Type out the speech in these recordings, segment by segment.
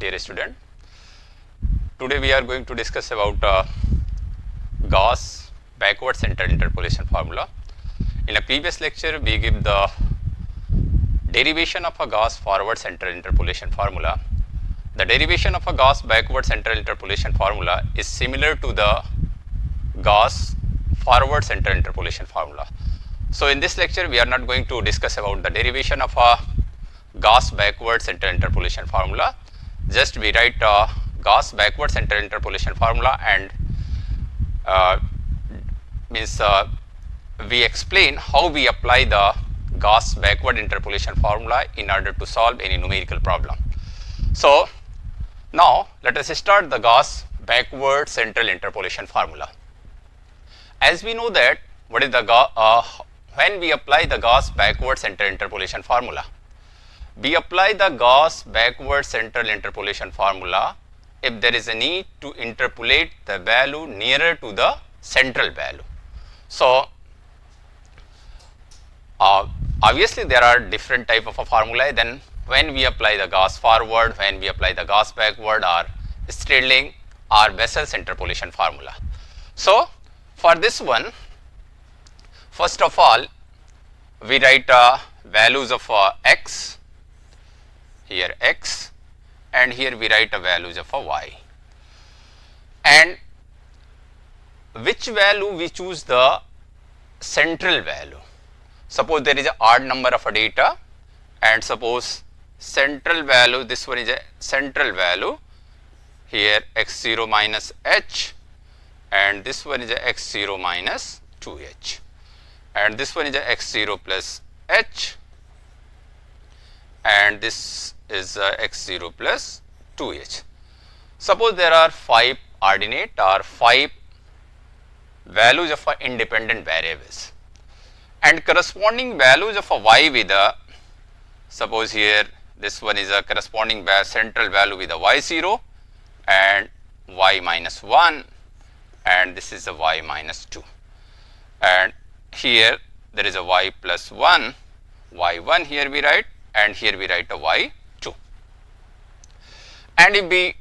dear student. Today we are going to discuss about Gauss backward central interpolation formula. In a previous lecture, we give the derivation of a Gauss forward central interpolation formula. The derivation of a Gauss backward central interpolation formula is similar to the Gauss forward central interpolation formula. So in this lecture, we are not going to discuss about the derivation of a Gauss backward central interpolation formula. Just we write Gauss backward central interpolation formula and we explain how we apply the Gauss backward interpolation formula in order to solve any numerical problem. So now let us start the Gauss backward central interpolation formula. As we know that what is the when we apply the Gauss backward central interpolation formula, we apply the Gauss backward central interpolation formula if there is a need to interpolate the value nearer to the central value. So obviously there are different type of a formula. Then when we apply the Gauss forward, when we apply the Gauss backward, or Stirling or Bessel's interpolation formula. So for this one, first of all, we write values of x, here x, and here we write values of y. And which value we choose the central value. Suppose there is an odd number of a data, and suppose central value, this one is a central value, here x0 minus h, and this one is a x0 minus 2h, and this one is a x0 plus h, and this is x0 plus 2h. Suppose there are 5 ordinate or 5 values of independent variables, and corresponding values of y with suppose here this one is a corresponding central value with a y0 and y minus 1, and this is a y minus 2, and here there is a y plus 1, y1 here we write, and here we write a y2. And if we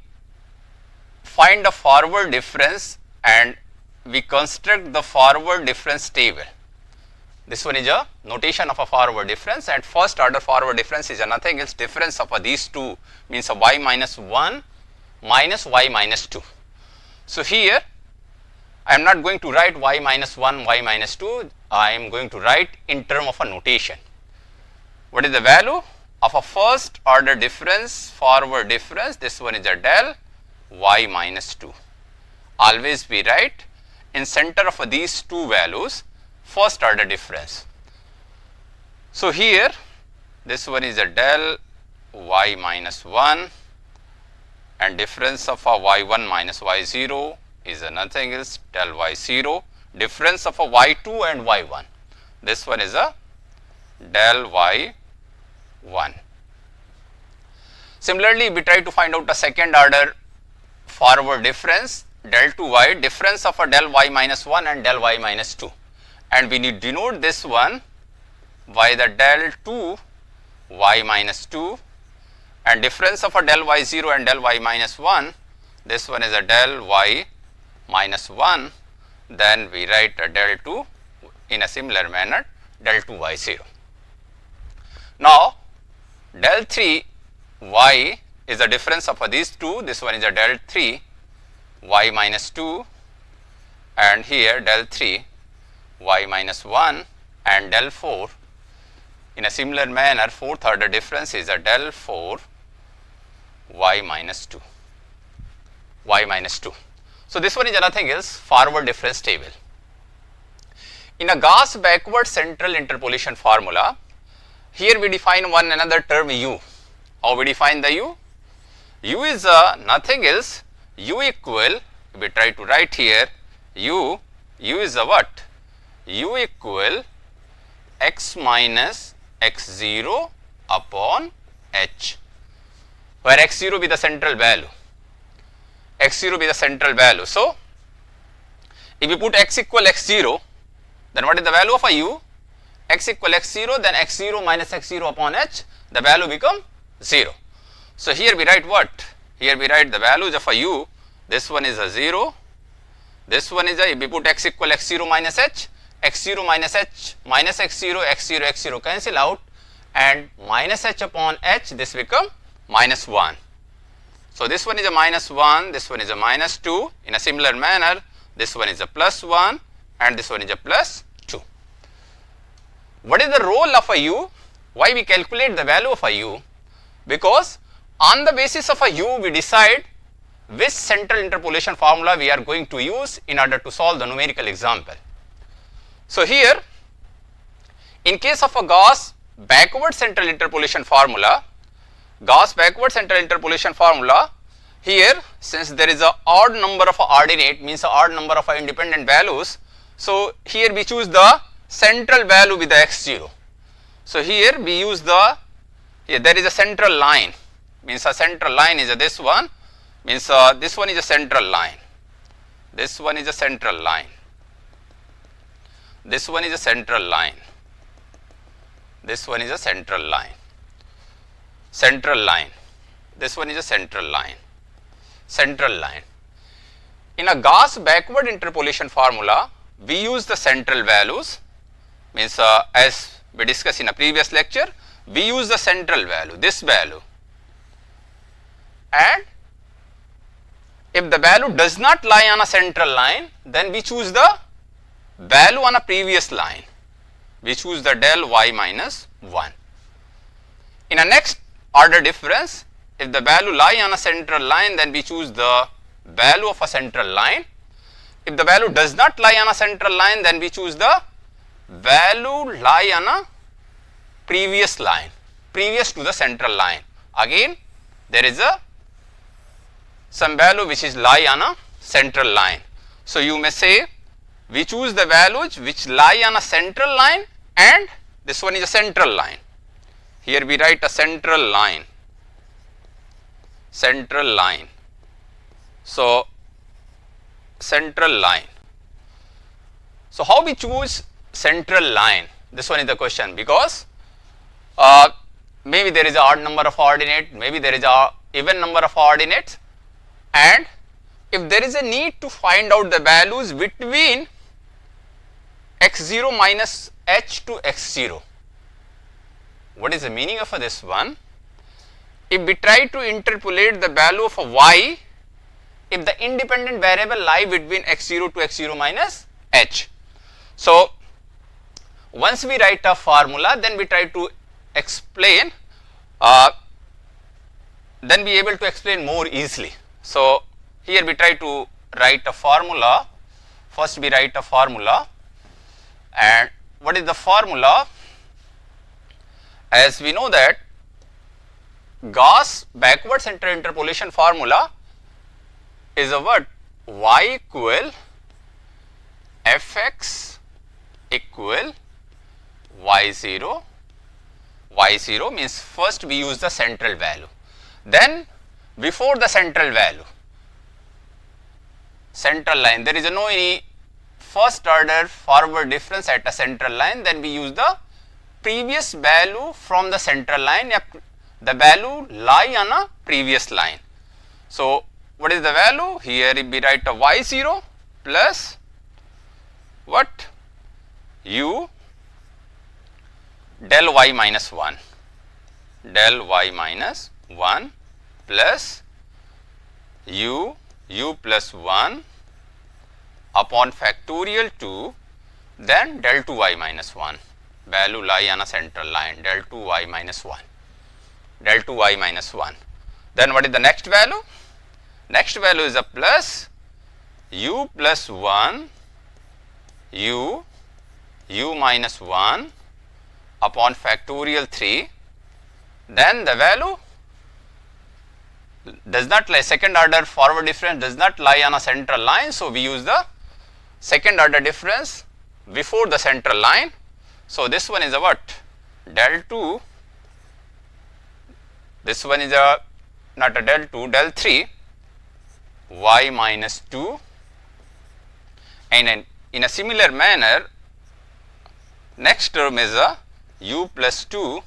find a forward difference and we construct the forward difference table, this one is a notation of a forward difference, and first order forward difference is nothing else difference of these two, means a y minus 1 minus y minus 2. So here I am not going to write y minus 1, y minus 2, I am going to write in term of a notation. What is the value of a first order difference, forward difference? This one is a del y minus 2. Always we write in center of these two values first order difference. So here this one is a del y minus 1, and difference of a y1 minus y0 is nothing else del y0, difference of a y2 and y1, this one is a del y1. Similarly, we try to find out a second order forward difference, del 2y, difference of a del y minus 1 and del y minus 2, and we need denote this one by the del 2 y minus 2, and difference of a del y0 and del y minus 1, this one is a del y minus 1, then we write a del 2 in a similar manner, del 2 y0. Now del 3 y is the difference of these two, this one is a del 3 y minus 2, and here del 3 y minus 1, and del 4 in a similar manner, fourth order difference is a del 4 y minus 2, y minus 2. So this one is nothing else forward difference table. In a Gauss backward central interpolation formula, here we define one another term u. How we define the u? U is nothing else, u equal, we try to write here u is a what? U equal x minus x0 upon h, where x0 be the central value, x0 be the central value. So if we put x equal x0, then what is the value of a u? X equal x0, then x0 minus x0 upon h, the value become 0. So here we write what? Here we write the values of a u. This one is a 0. This one is a, if we put x equal x0 minus h, x0 minus h minus x0, x0, x0 cancel out, and minus h upon h, this become minus 1. So this one is a minus 1, this one is a minus 2. In a similar manner, this one is a plus 1 and this one is a plus 2. What is the role of a u? Why we calculate the value of a u? Because on the basis of a u, we decide which central interpolation formula we are going to use in order to solve the numerical example. So here, in case of a Gauss backward central interpolation formula, here since there is a odd number of ordinate, means a odd number of independent values, so here we choose the central value with the x0. So here we use the, here there is a central line, means a central line is this one, means this one is a central line, this one is a central line, this one is a central line, this one is a central line, central line, this one is a central line, central line. In a Gauss backward interpolation formula, we use the central values, means as we discussed in a previous lecture, we use the central value, this value, and if the value does not lie on a central line, then we choose the value on a previous line, we choose the del y minus 1. In a next order difference, if the value lie on a central line, then we choose the value of a central line. If the value does not lie on a central line, then we choose the value lie on a previous line, previous to the central line. Again, there is a some value which is lie on a central line. So you may say we choose the values which lie on a central line, and this one is a central line. Here we write a central line, central line. So central line. So how we choose central line? This one is the question, because maybe there is a odd number of ordinate, maybe there is a even number of ordinates, and if there is a need to find out the values between x0 minus h to x0, what is the meaning of this one? If we try to interpolate the value of a y, if the independent variable lie between x0 to x0 minus h. So once we write a formula, then we try to explain, then be able to explain more easily. So here we try to write a formula. First we write a formula, and what is the formula? As we know that Gauss backward central interpolation formula is a what? Y equal fx equal y0. Y0 means first we use the central value, then before the central value, central line, there is no any first order forward difference at a central line, then we use the previous value from the central line, the value lie on a previous line. So what is the value? Here if we write a y0 plus what? U del y minus 1, del y minus 1 plus u plus 1 upon factorial 2, then del 2y minus 1, value lie on a central line, del 2y minus 1, del 2y minus 1. Then what is the next value? Next value is a plus u plus 1 u minus 1 upon factorial 3, then the value does not lie, second order forward difference does not lie on a central line, so we use the second order difference before the central line. So this one is a what? Del 2, this one is a not a del 2, del 3 y minus 2, and in a similar manner next term is a u plus 2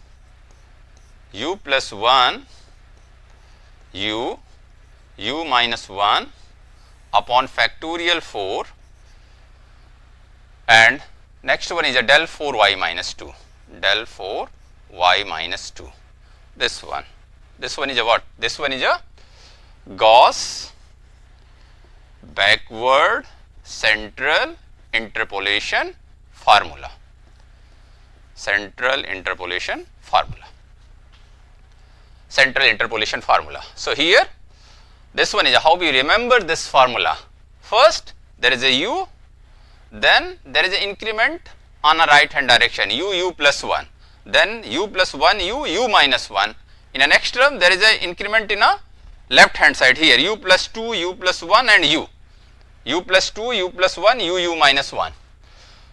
u plus 1 u u minus 1 upon factorial 4, and next one is a del 4y minus 2, del 4y minus 2. This one is a what? This one is a Gauss backward central interpolation formula. Central interpolation formula. Central interpolation formula. So here, this one is how we remember this formula. First, there is a u, then there is an increment on a right hand direction, u plus 1, then u plus 1 u minus 1. In the next term, there is an increment in a left hand side here, u plus 2 u plus 1 and u plus 2 u plus 1 u minus 1.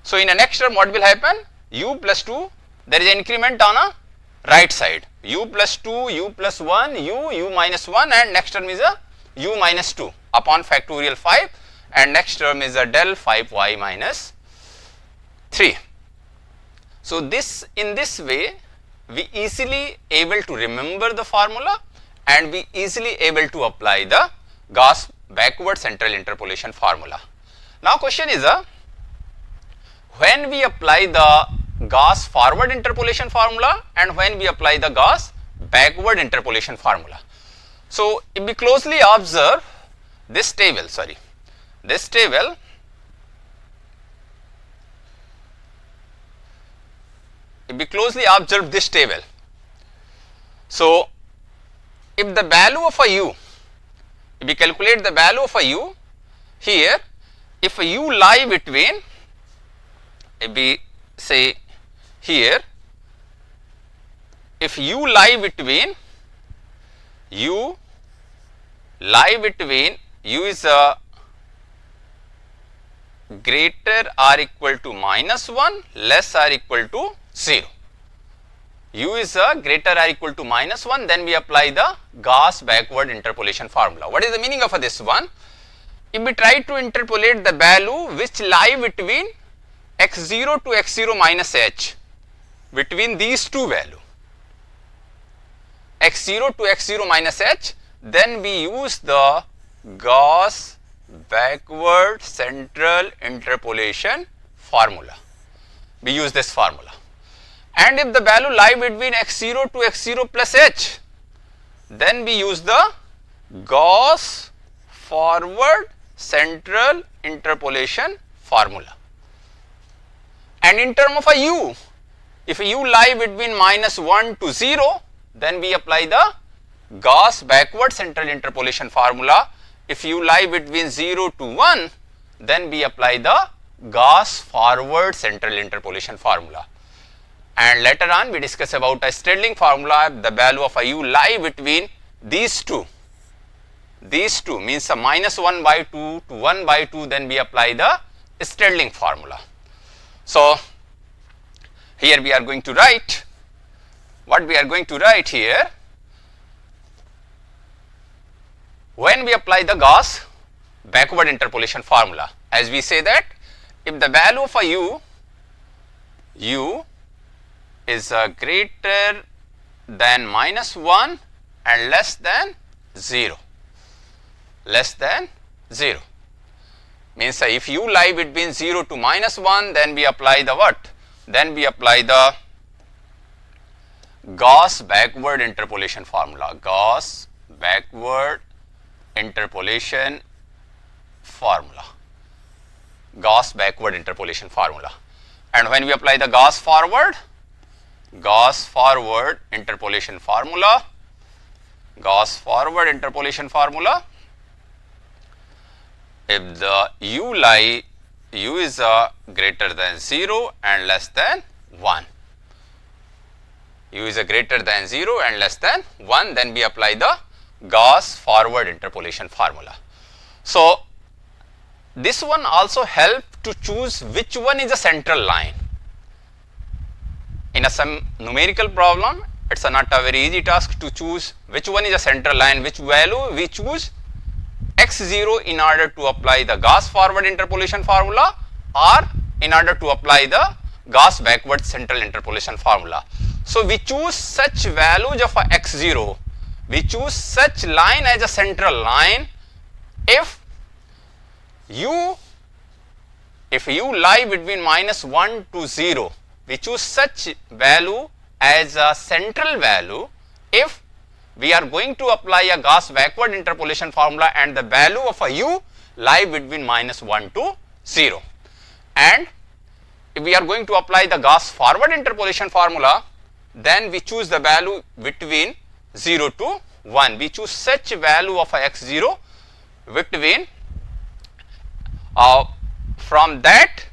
So in the next term, what will happen? U plus 2, there is an increment on a right side, u plus 2 u plus 1 u minus 1, and next term is a u minus 2 upon factorial 5, and next term is a del 5y minus 3. So this, in this way, we easily able to remember the formula, and we easily able to apply the Gauss backward central interpolation formula. Now question is when we apply the Gauss forward interpolation formula and when we apply the Gauss backward interpolation formula. So if we closely observe this table, if we closely observe this table, so if the value of a u, if we calculate the value of a u here, if a u lie between, if we say here, if u lie between u is a greater or equal to minus 1, less or equal to 0. U is a greater or equal to minus 1, then we apply the Gauss backward interpolation formula. What is the meaning of this one? If we try to interpolate the value which lie between x0 to x0 minus h, between these two values, x0 to x0 minus h, then we use the Gauss backward central interpolation formula. We use this formula. And if the value lie between x0 to x0 plus h, then we use the Gauss forward central interpolation formula. And in term of a u, if u lie between minus 1 to 0, then we apply the Gauss backward central interpolation formula. If u lie between 0 to 1, then we apply the Gauss forward central interpolation formula. And later on we discuss about a Stirling formula. The value of a u lie between these two means a minus 1 by 2 to 1 by 2, then we apply the Stirling formula. So here we are going to write, what we are going to write here, when we apply the Gauss backward interpolation formula, as we say that if the value of a u is greater than minus 1 and less than 0, means if u lie between 0 to minus 1, then we apply the what? Then we apply the Gauss backward interpolation formula, Gauss backward interpolation formula, Gauss backward interpolation formula. And when we apply the Gauss forward interpolation formula, if the u is greater than 0 and less than 1, then we apply the Gauss forward interpolation formula. So this one also help to choose which one is a central line. In some numerical problem, it's not a very easy task to choose which one is a central line, which value we choose x0 in order to apply the Gauss forward interpolation formula, or in order to apply the Gauss backward central interpolation formula. So we choose such values of x0 we choose such line as a central line if u lie between -1 to 0. We choose such value as a central value if we are going to apply a Gauss backward interpolation formula and the value of a u lie between -1 to 0. And if we are going to apply the Gauss forward interpolation formula, then we choose the value between 0 to 1. We choose such value of a x0 between from that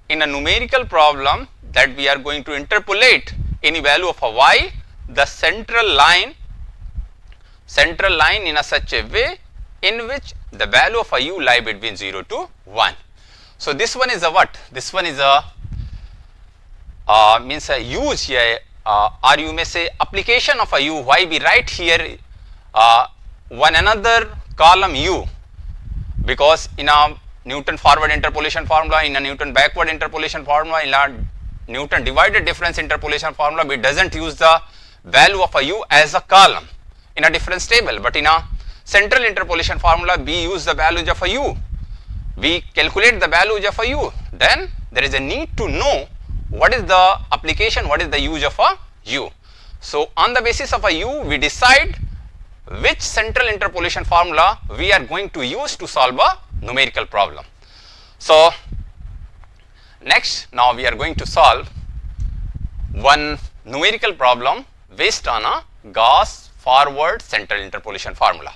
in a numerical problem that we are going to interpolate any value of a y, the central line in a such a way in which the value of a u lie between 0 to 1. So this one is a what? This one is a means a use here, or you may say application of a u. Why we write here one another column u? Because in a Newton forward interpolation formula, in a Newton backward interpolation formula, in a Newton divided difference interpolation formula, we doesn't use the value of a u as a column in a difference table, but in a central interpolation formula we use the values of a u. We calculate the values of a u. Then there is a need to know what is the application, what is the use of a u. So on the basis of a u, we decide which central interpolation formula we are going to use to solve a numerical problem. So next, now we are going to solve one numerical problem based on a Gauss forward central interpolation formula.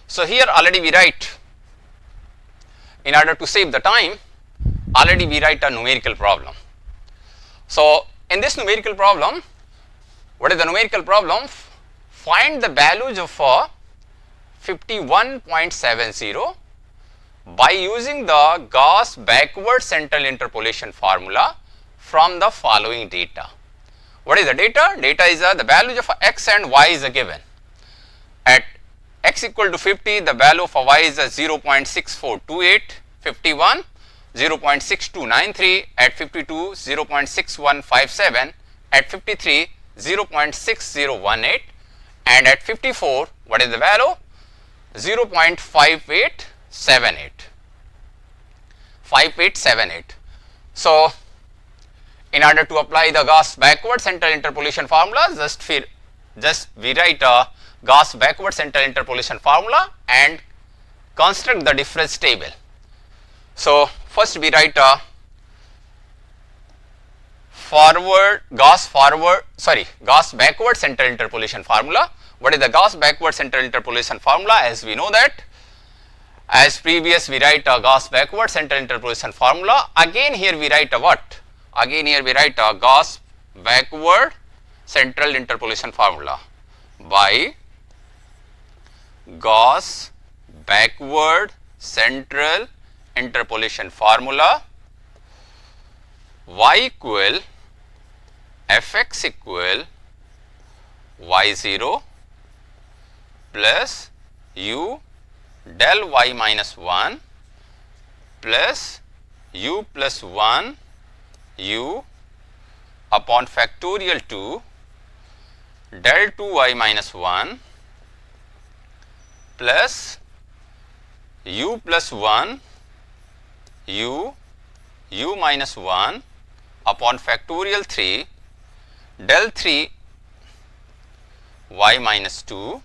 So here already we write, in order to save the time, already we write a numerical problem. So in this numerical problem, what is the numerical problem? Find the values of 51.70 by using the Gauss backward central interpolation formula from the following data. What is the data? Data is the values of x and y is given. At x equal to 50, the value of y is 0.6428, 51, 0.6293, at 52, 0.6157, at 53, 0.6018, and at 54, what is the value? 0.5878. 5878. So in order to apply the Gauss backward central interpolation formula, just we write a Gauss backward central interpolation formula and construct the difference table. So first we write a Gauss backward central interpolation formula. What is the Gauss backward central interpolation formula? As we know that, as previous we write a Gauss backward central interpolation formula. Again here we write a what? Again here we write a Gauss backward central interpolation formula by Gauss backward central interpolation formula y equal fx equal y0 plus u del y minus 1 plus u plus 1 u upon factorial 2 del 2y minus 1 plus u plus 1 u minus 1 upon factorial 3 del 3 y minus 2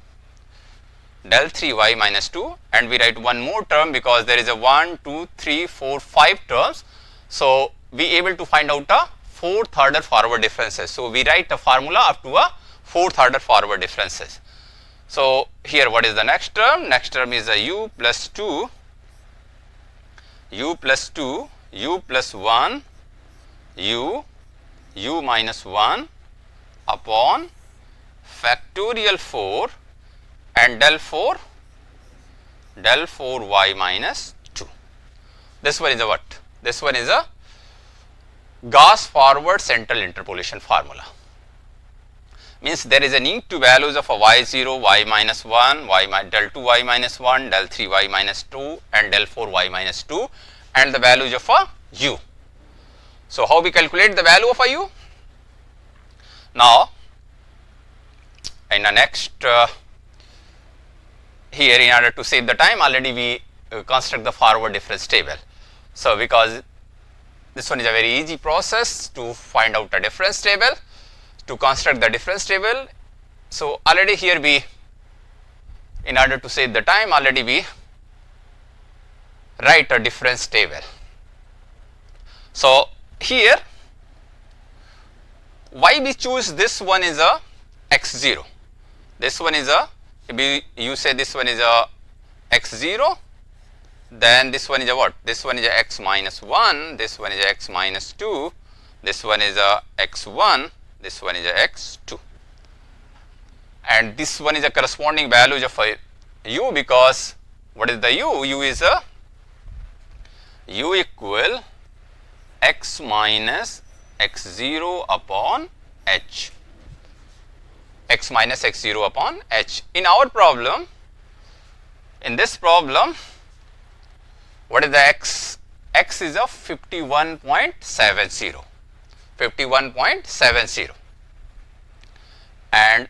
del 3 y minus 2, and we write one more term because there is a 1, 2, 3, 4, 5 terms. So we able to find out a fourth order forward differences. So we write a formula up to a fourth order forward differences. So here what is the next term? Next term is a u plus 2, u plus 2, u plus 1, u minus 1 upon factorial 4 and del 4 y minus 2. This one is a what? This one is a Gauss forward central interpolation formula. Means there is a need to values of a y0, y minus 1, del 2 y minus 1, del 3 y minus 2 and del 4 y minus 2 and the values of a u. So how we calculate the value of a u? Now in the next here in order to save the time already we construct the forward difference table. So, because this one is a very easy process to find out a difference table, to construct the difference table. So, already here we, in order to save the time, already we write a difference table. So, here why we choose this one is a x0, this one is a, you say this one is a x0, then this one is a what? This one is a x minus 1, this one is a x minus 2, this one is a x1, this one is a x2. And this one is a corresponding value of a u, because what is the u? U is a u equal x minus x0 upon h, x minus x0 upon h. In our problem, in this problem, what is the x? X is a 51.70, 51.70, and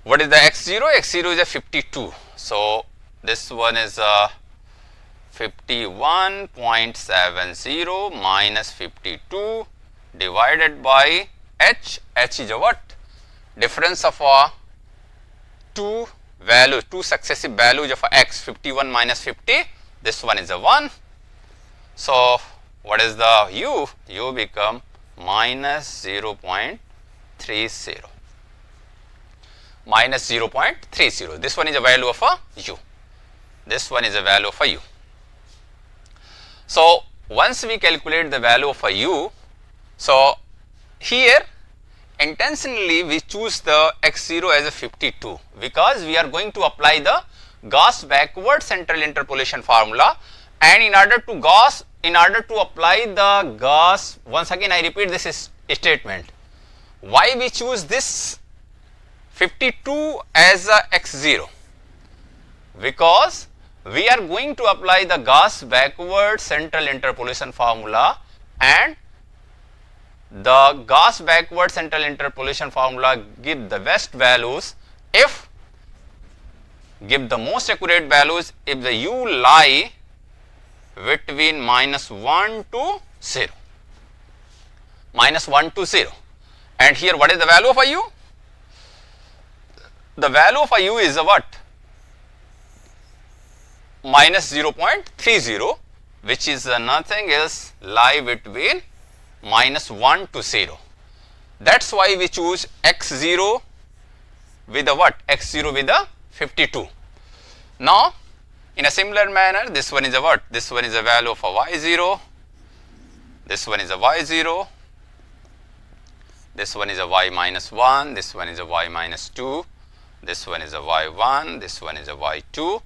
what is the x0? X0 is a 52. So, this one is a 51.70 minus 52 divided by h. H is a what? Difference of a two successive values of x. 51 minus 50, this one is a 1. So, what is the u? U become minus 0.30, minus 0.30. This one is a value of a u, this one is a value of a u. So, once we calculate the value of a u, so here intentionally we choose the x0 as a 52, because we are going to apply the Gauss backward central interpolation formula, and in order to apply the Gauss, once again I repeat this statement, why we choose this 52 as a x0, because we are going to apply the Gauss backward central interpolation formula, and the Gauss backward central interpolation formula give the best values if, give the most accurate values if the u lie between minus 1 to 0, minus 1 to 0. And here what is the value of a u? The value of a u is a what? Minus 0.30, which is nothing else lie between minus 1 to 0. That is why we choose x0 with a what? X0 with a 52. Now, in a similar manner, this one is a what? This one is a value of a y0, this one is a y0, this one is a y minus 1, this one is a y minus 2, this one is a y1, this one is a y2,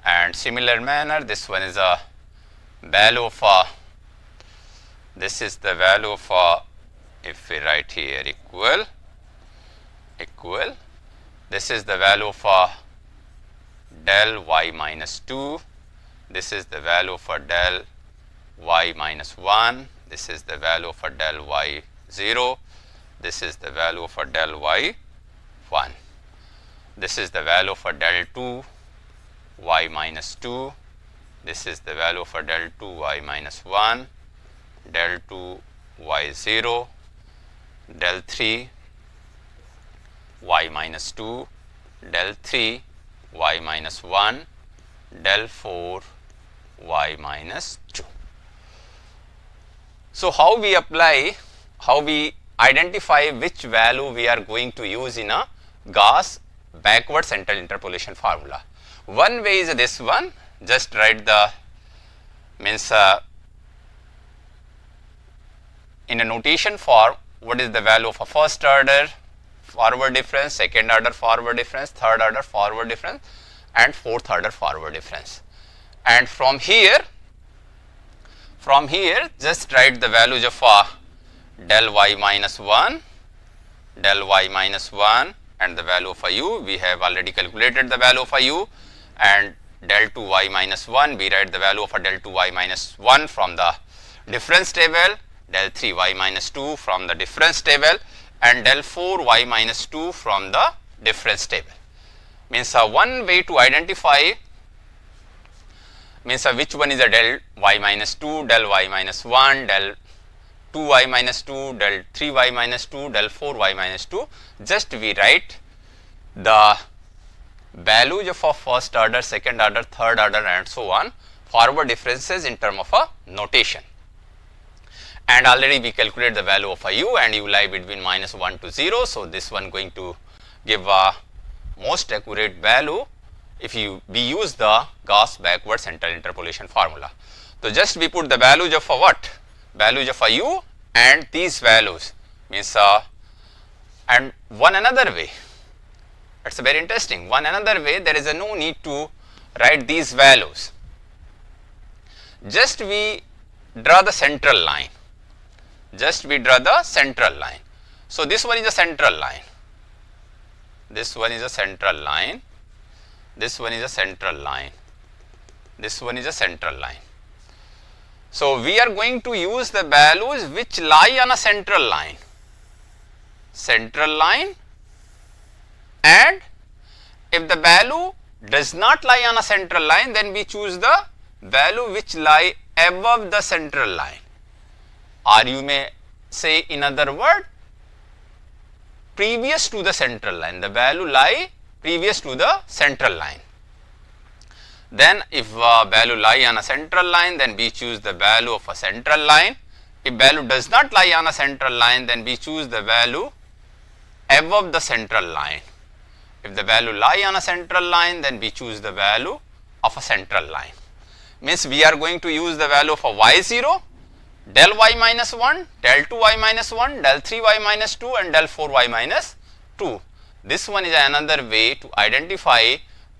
and similar manner, this one is a value of a, this is the value of a, if we write here equal, this is the value of a del y minus 2, this is the value of a del y minus 1, this is the value of a del y 0, this is the value of a del y 1, this is the value of a del 2 y minus 2, this is the value of a del 2 y minus 1, del 2 y 0, del 3 y minus 2, del 3 y minus 1, del 4 y minus 2. So, how we apply, how we identify which value we are going to use in a Gauss backward central interpolation formula? One way is this one, just write the means in a notation form, what is the value of a first order forward difference, second order forward difference, third order forward difference, and fourth order forward difference. And from here just write the values of del y minus 1, del y minus 1, and the value of a u. We have already calculated the value of a u, and del 2 y minus 1, we write the value of a del 2 y minus 1 from the difference table, del 3 y minus 2 from the difference table, and del 4 y minus 2 from the difference table. Means one way to identify means which one is a del y minus 2, del y minus 1, del 2y minus 2, del 3y minus 2, del 4y minus 2. Just we write the values of a first order, second order, third order and so on, forward differences in term of a notation. And already we calculate the value of a u, and u lie between minus 1 to 0. So, this one going to give a most accurate value if we use the Gauss backward central interpolation formula. So, just we put the values of a what? Values of a u and these values means and one another way. It's very interesting. One another way, there is a no need to write these values. Just we draw the central line. Just we draw the central line. So, this one is a central line. This one is a central line. This one is a central line. This one is a central line. So, we are going to use the values which lie on a central line. Central line, and if the value does not lie on a central line, then we choose the value which lie above the central line, or you may say in other word previous to the central line. The value lie previous to the central line. Then if value lie on a central line, then we choose the value of a central line. If value does not lie on a central line, then we choose the value above the central line. If the value lie on a central line, then we choose the value of a central line. Means we are going to use the value of a y0, del y minus 1, del 2y minus 1, del 3y minus 2 and del 4y minus 2. This one is another way to identify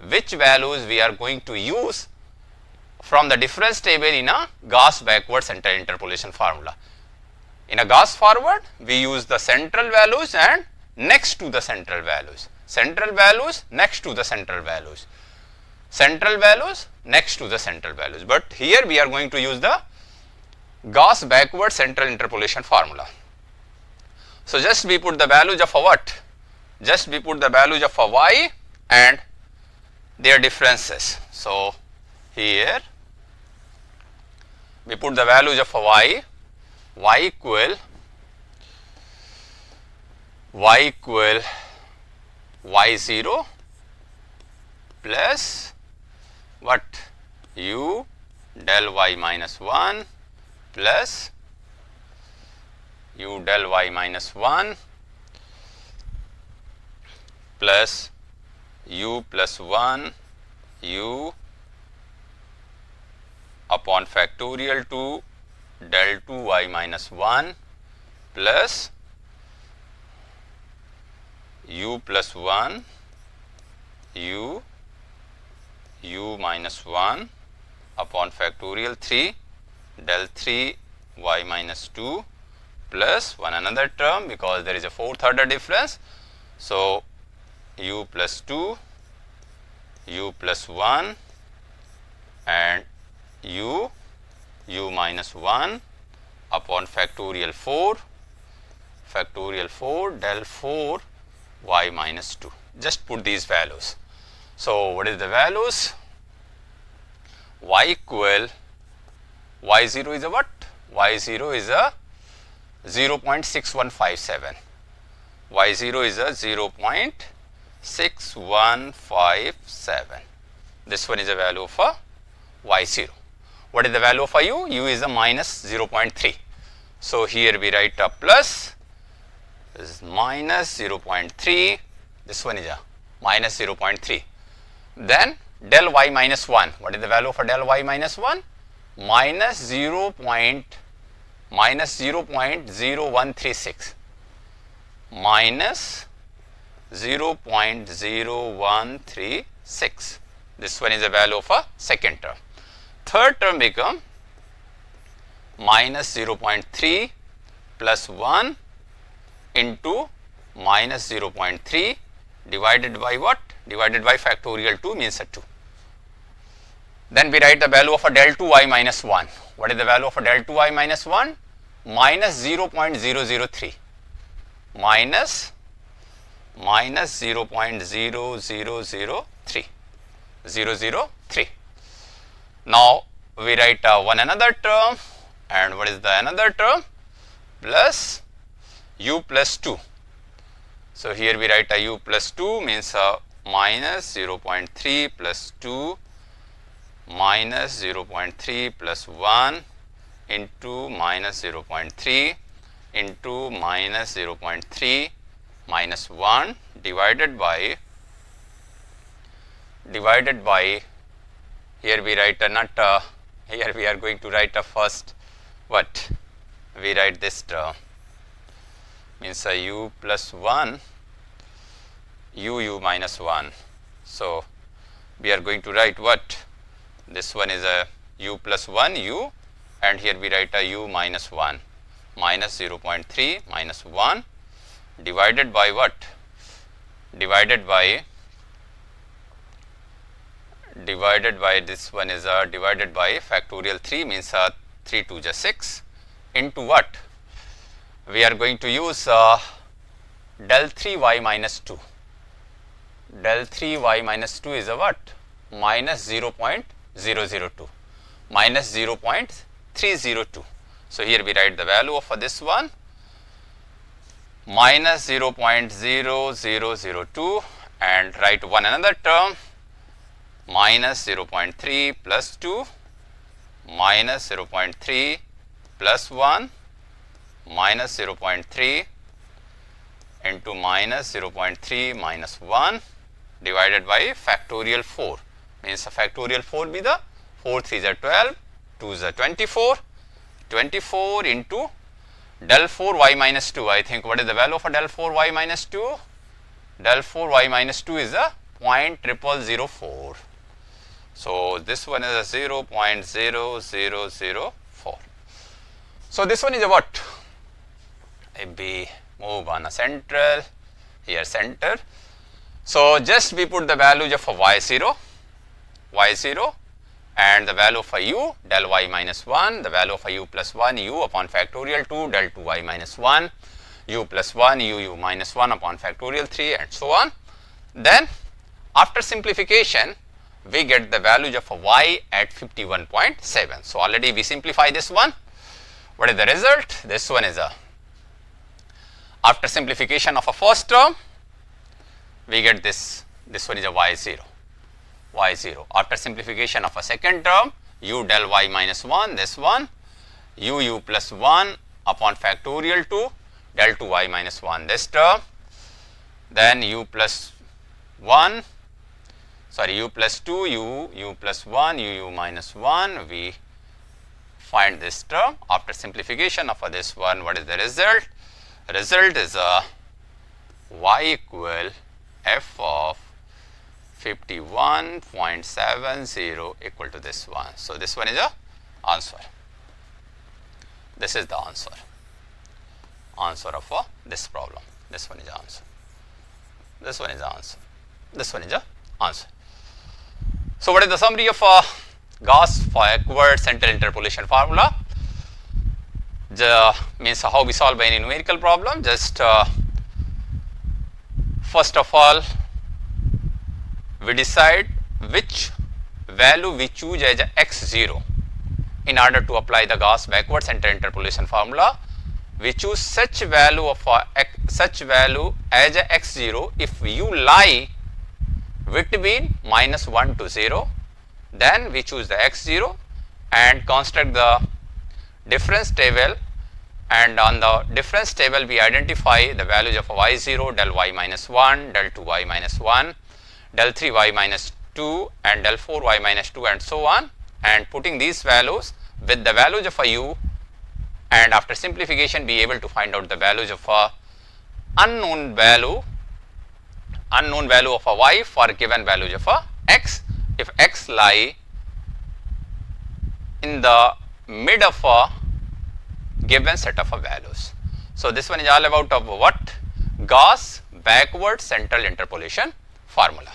which values we are going to use from the difference table in a Gauss backward central interpolation formula. In a Gauss forward, we use the central values and next to the central values. Central values next to the central values. Central values next to the central values. But here we are going to use the Gauss backward central interpolation formula. So, just we put the values of a what? Just we put the values of a y and their differences. So, here we put the values of a y equal y0 plus what? U del y minus 1 plus u del y minus 1 plus u plus 1 u upon factorial 2 del 2y minus 1 plus u plus 1 u minus 1 upon factorial 3 del 3 y minus 2 plus one another term, because there is a fourth order difference. So, u plus 2, u plus 1 and u minus 1 upon factorial 4 del 4 y minus 2. Just put these values. So, what is the values? Y equal y0 is a what? Y0 is a 0.6157. Y0 is a 0.6157. This one is a value of a y0. What is the value of a u? U is a minus 0.3. So, here we write a plus, this is minus 0.3, this one is a minus 0.3. Then del y minus 1, what is the value of a del y minus 1? Minus 0.0136, minus 0.0136. This one is the value of a second term. Third term become minus 0.3 plus 1 into minus 0.3 divided by what? Divided by factorial 2 means a 2. Then we write the value of a del 2y minus 1. What is the value of a del 2y minus 1? Minus 0.003. Minus minus 0.0003. 003. Now we write one another term, and what is the another term? Plus u plus 2. So here we write a u plus 2 means minus 0.3 plus 2 minus 0.3 plus 1 into minus 0.3 into minus 0.3 minus 1 divided by here we write here we are going to write a first what we write this term means a u plus 1 u minus 1. So we are going to write what this one is a u plus 1 u, and here we write a u minus 1 minus 0.3 minus 1 divided by what? Divided by this one is divided by factorial 3 means 3 2 is 6 into what? We are going to use del 3 y minus 2. Del 3 y minus 2 is a what? Minus 0.002 minus 0.302. So here we write the value of this one minus 0.0002 and write one another term minus 0.3 plus 2 minus 0.3 plus 1 minus 0.3 into minus 0.3 minus 1 divided by factorial 4 means factorial 4 be the 4 3 is 12, 2 is 24, 24 into del 4 y minus 2. I think what is the value of a del 4 y minus 2? Del 4 y minus 2 is a 0.0004. So this one is a 0.0004. So this one is a what? If we move on a central, here center. So just we put the values of a y0 and the value of a u del y minus 1, the value of a u plus 1 u upon factorial 2 del 2 y minus 1, u plus 1 u minus 1 upon factorial 3 and so on. Then after simplification we get the values of a y at 51.7. So already we simplify this one. What is the result? This one is a after simplification of a first term we get this one is a y0. After simplification of a second term u del y minus 1 this one u plus 1 upon factorial 2 del 2 y minus 1 this term, then u plus 1 sorry u plus 2 u plus 1 u minus 1 we find this term. After simplification of this one, what is the result? Result is a y equal f of 51.70 equal to this one. So this one is a answer. This is the answer of this problem. This one is the answer. This one is the answer. This one is the answer. So what is the summary of Gauss backward central interpolation formula? Means how we solve any numerical problem. Just first of all we decide which value we choose as x0 in order to apply the Gauss backward central interpolation formula. We choose such value of such value as x0 if u lie between minus 1 to 0, then we choose the x0 and construct the difference table, and on the difference table we identify the values of y0 del y minus 1, del 2 y minus 1, del 3 y minus 2 and del 4 y minus 2 and so on, and putting these values with the values of u, and after simplification be able to find out the values of unknown value of y for given values of x if x lie in the mid of a given set of values. So this one is all about of what? Gauss backward central interpolation formula.